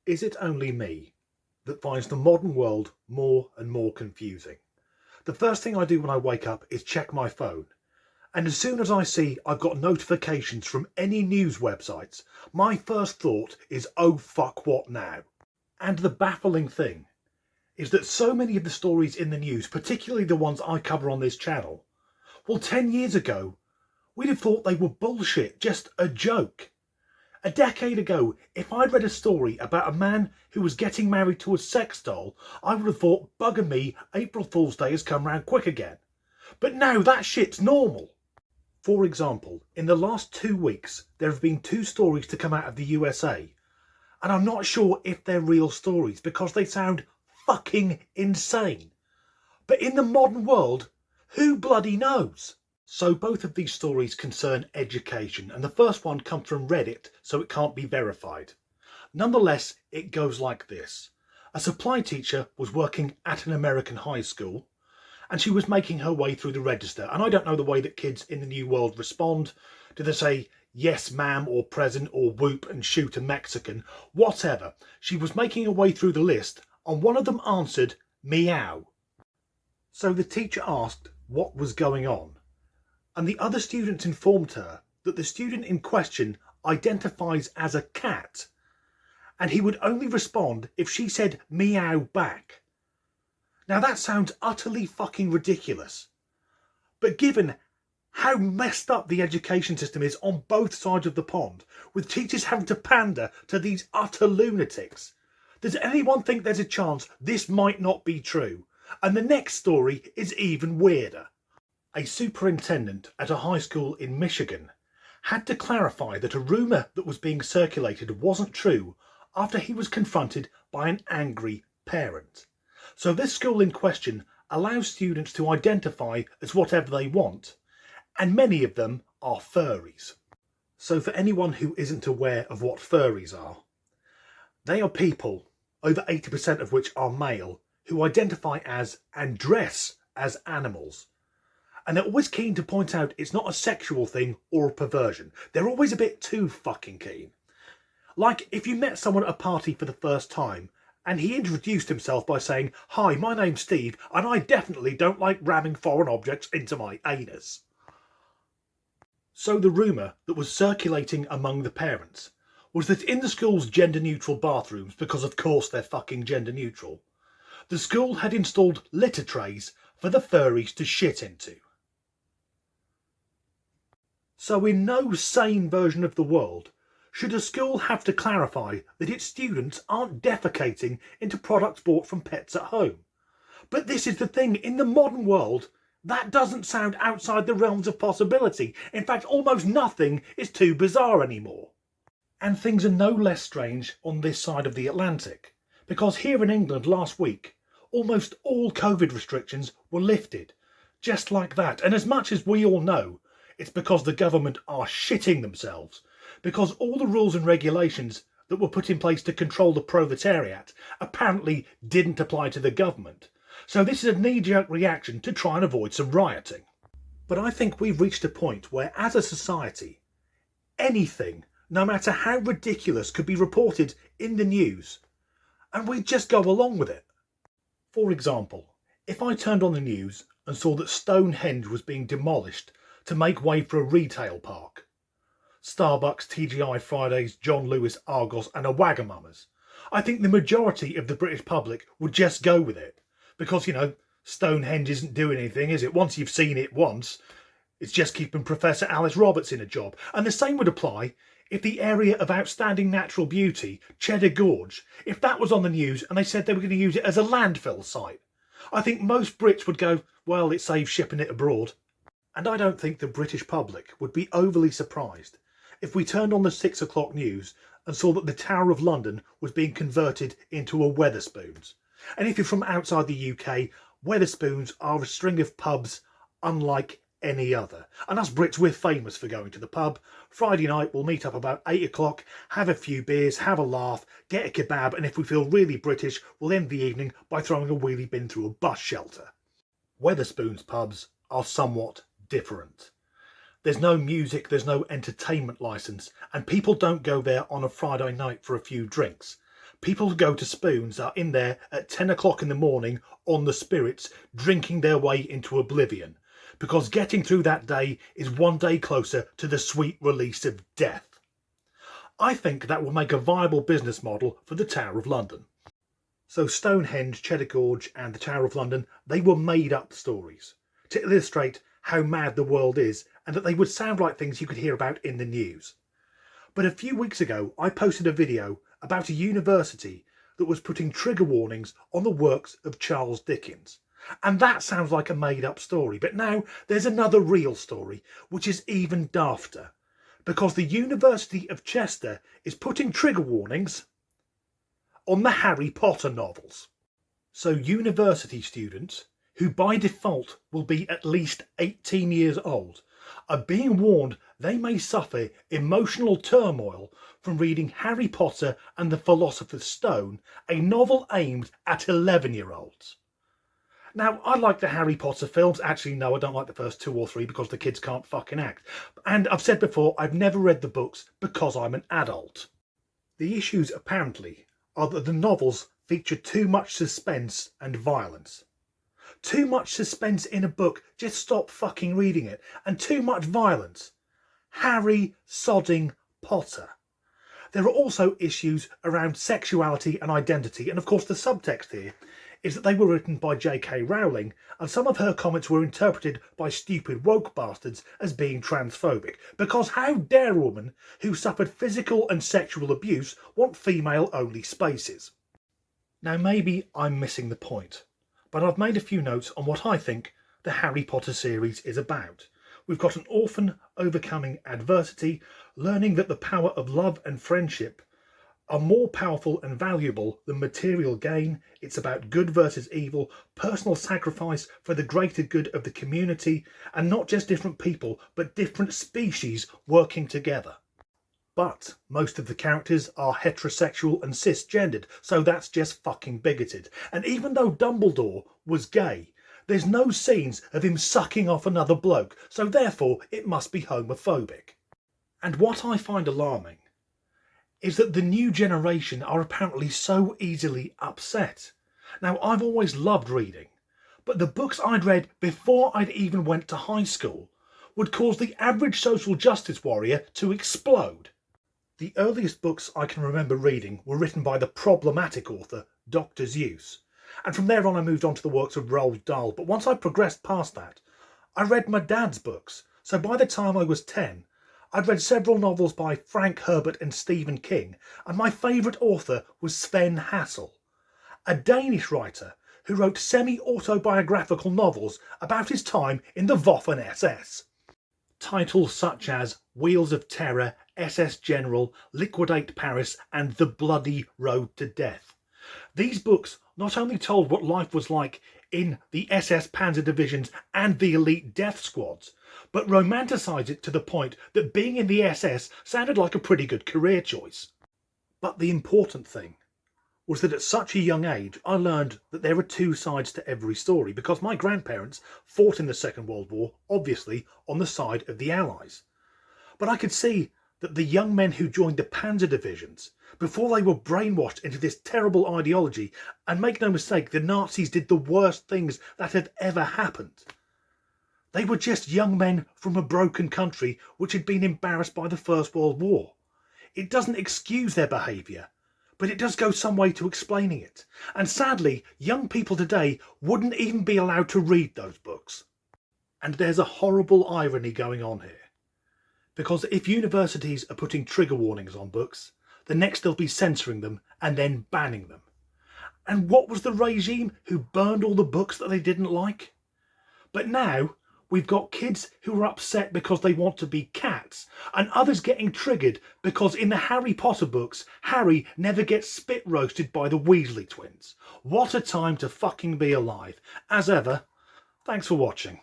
Is it only me that finds the modern world more and more confusing? The first thing I do when I wake up is check my phone. And as soon as I see I've got notifications from any news websites, my first thought is, oh fuck, what now? And the baffling thing is that so many of the stories in the news, particularly the ones I cover on this channel, well, 10 years ago, we'd have thought they were bullshit, just a joke. A decade ago, if I'd read a story about a man who was getting married to a sex doll, I would have thought, bugger me, April Fool's Day has come round quick again. But now that shit's normal. For example, in the last 2 weeks, there have been 2 stories to come out of the USA, and I'm not sure if they're real stories because they sound fucking insane. But in the modern world, who bloody knows? So both of these stories concern education, and the first one comes from Reddit, so it can't be verified. Nonetheless, it goes like this. A supply teacher was working at an American high school, and she was making her way through the register. And I don't know the way that kids in the new world respond. Do they say, yes ma'am, or present, or whoop and shoot a Mexican? Whatever. She was making her way through the list, and one of them answered, meow. So the teacher asked what was going on. And the other students informed her that the student in question identifies as a cat, and he would only respond if she said meow back. Now that sounds utterly fucking ridiculous, but given how messed up the education system is on both sides of the pond, with teachers having to pander to these utter lunatics, does anyone think there's a chance this might not be true? And the next story is even weirder. A superintendent at a high school in Michigan had to clarify that a rumour that was being circulated wasn't true after he was confronted by an angry parent. So this school in question allows students to identify as whatever they want, and many of them are furries. So for anyone who isn't aware of what furries are, they are people, over 80% of which are male, who identify as and dress as animals. And they're always keen to point out it's not a sexual thing or a perversion. They're always a bit too fucking keen. Like if you met someone at a party for the first time and he introduced himself by saying, hi, my name's Steve and I definitely don't like ramming foreign objects into my anus. So the rumour that was circulating among the parents was that in the school's gender-neutral bathrooms, because of course they're fucking gender-neutral, the school had installed litter trays for the furries to shit into. So in no sane version of the world should a school have to clarify that its students aren't defecating into products bought from pets at home. But this is the thing, in the modern world, that doesn't sound outside the realms of possibility. In fact, almost nothing is too bizarre anymore. And things are no less strange on this side of the Atlantic, because here in England last week, almost all COVID restrictions were lifted, just like that. And as much as we all know, it's because the government are shitting themselves, because all the rules and regulations that were put in place to control the proletariat apparently didn't apply to the government. So this is a knee-jerk reaction to try and avoid some rioting. But I think we've reached a point where, as a society, anything, no matter how ridiculous, could be reported in the news, and we just go along with it. For example, if I turned on the news and saw that Stonehenge was being demolished to make way for a retail park, Starbucks, TGI Fridays, John Lewis, Argos and a Wagamama's, I think the majority of the British public would just go with it. Because, you know, Stonehenge isn't doing anything, is it? Once you've seen it once, it's just keeping Professor Alice Roberts in a job. And the same would apply if the area of outstanding natural beauty, Cheddar Gorge, if that was on the news and they said they were going to use it as a landfill site. I think most Brits would go, well, it saves shipping it abroad. And I don't think the British public would be overly surprised if we turned on the 6 o'clock news and saw that the Tower of London was being converted into a Wetherspoons. And if you're from outside the UK, Wetherspoons are a string of pubs unlike any other. And us Brits, we're famous for going to the pub. Friday night, we'll meet up about 8 o'clock, have a few beers, have a laugh, get a kebab, and if we feel really British, we'll end the evening by throwing a wheelie bin through a bus shelter. Wetherspoons pubs are somewhat different. There's no music, there's no entertainment licence, and people don't go there on a Friday night for a few drinks. People who go to Spoons are in there at 10 o'clock in the morning on the spirits, drinking their way into oblivion, because getting through that day is one day closer to the sweet release of death. I think that will make a viable business model for the Tower of London. So Stonehenge, Cheddar Gorge and the Tower of London, they were made up stories to illustrate how mad the world is and that they would sound like things you could hear about in the news. But a few weeks ago I posted a video about a university that was putting trigger warnings on the works of Charles Dickens. And that sounds like a made up story, but now there's another real story which is even dafter, because the University of Chester is putting trigger warnings on the Harry Potter novels. So university students, who by default will be at least 18 years old, are being warned they may suffer emotional turmoil from reading Harry Potter and the Philosopher's Stone, a novel aimed at 11-year-olds. Now, I like the Harry Potter films. Actually, no, I don't like the first 2 or 3 because the kids can't fucking act. And I've said before, I've never read the books because I'm an adult. The issues, apparently, are that the novels feature too much suspense and violence. Too much suspense in a book, just stop fucking reading it. And too much violence. Harry sodding Potter. There are also issues around sexuality and identity, and of course the subtext here is that they were written by J.K. Rowling, and some of her comments were interpreted by stupid woke bastards as being transphobic, because how dare a woman who suffered physical and sexual abuse want female-only spaces? Now maybe I'm missing the point, but I've made a few notes on what I think the Harry Potter series is about. We've got an orphan overcoming adversity, learning that the power of love and friendship are more powerful and valuable than material gain. It's about good versus evil, personal sacrifice for the greater good of the community, and not just different people, but different species working together. But most of the characters are heterosexual and cisgendered, so that's just fucking bigoted. And even though Dumbledore was gay, there's no scenes of him sucking off another bloke, so therefore it must be homophobic. And what I find alarming is that the new generation are apparently so easily upset. Now, I've always loved reading, but the books I'd read before I'd even went to high school would cause the average social justice warrior to explode. The earliest books I can remember reading were written by the problematic author, Dr. Seuss, and from there on I moved on to the works of Roald Dahl, but once I progressed past that, I read my dad's books, so by the time I was 10, I'd read several novels by Frank Herbert and Stephen King, and my favourite author was Sven Hassel, a Danish writer who wrote semi-autobiographical novels about his time in the Waffen-SS. Titles such as Wheels of Terror, SS General, Liquidate Paris and The Bloody Road to Death. These books not only told what life was like in the SS Panzer Divisions and the elite death squads, but romanticised it to the point that being in the SS sounded like a pretty good career choice. But the important thing was that at such a young age I learned that there are two sides to every story, because my grandparents fought in the Second World War, obviously on the side of the Allies. But I could see that the young men who joined the Panzer Divisions, before they were brainwashed into this terrible ideology, and make no mistake, the Nazis did the worst things that had ever happened. They were just young men from a broken country which had been embarrassed by the First World War. It doesn't excuse their behaviour, but it does go some way to explaining it. And sadly, young people today wouldn't even be allowed to read those books. And there's a horrible irony going on here. Because if universities are putting trigger warnings on books, the next they'll be censoring them and then banning them. And what was the regime who burned all the books that they didn't like? But now we've got kids who are upset because they want to be cats, and others getting triggered because in the Harry Potter books, Harry never gets spit roasted by the Weasley twins. What a time to fucking be alive. As ever, thanks for watching.